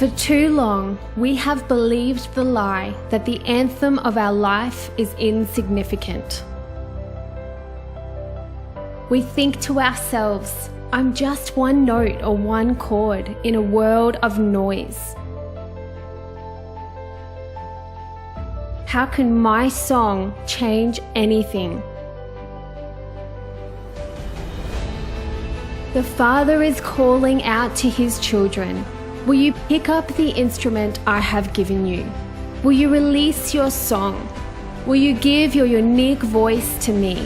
For too long, we have believed the lie that the anthem of our life is insignificant. We think to ourselves, I'm just one note or one chord in a world of noise. How can my song change anything? The Father is calling out to His children. Will you pick up the instrument I have given you? Will you release your song? Will you give your unique voice to me?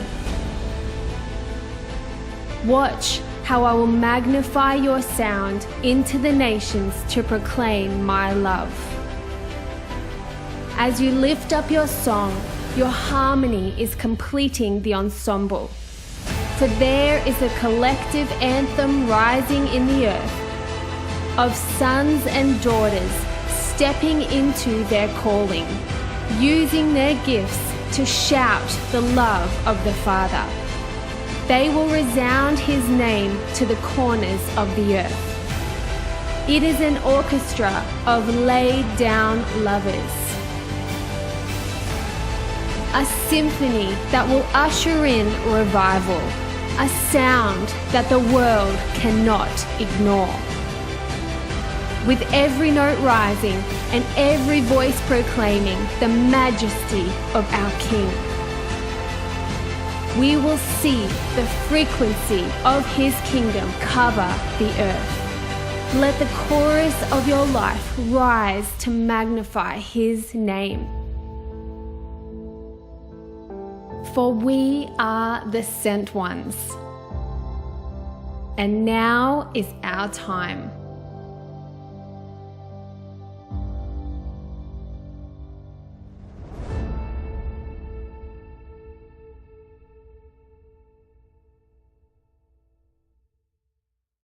Watch how I will magnify your sound into the nations to proclaim my love. As you lift up your song, your harmony is completing the ensemble. For there is a collective anthem rising in the earth of sons and daughters stepping into their calling, using their gifts to shout the love of the Father. They will resound His name to the corners of the earth. It is an orchestra of laid down lovers. A symphony that will usher in revival, a sound that the world cannot ignore. With every note rising and every voice proclaiming the majesty of our King, we will see the frequency of His kingdom cover the earth. Let the chorus of your life rise to magnify His name. For we are the sent ones, and now is our time.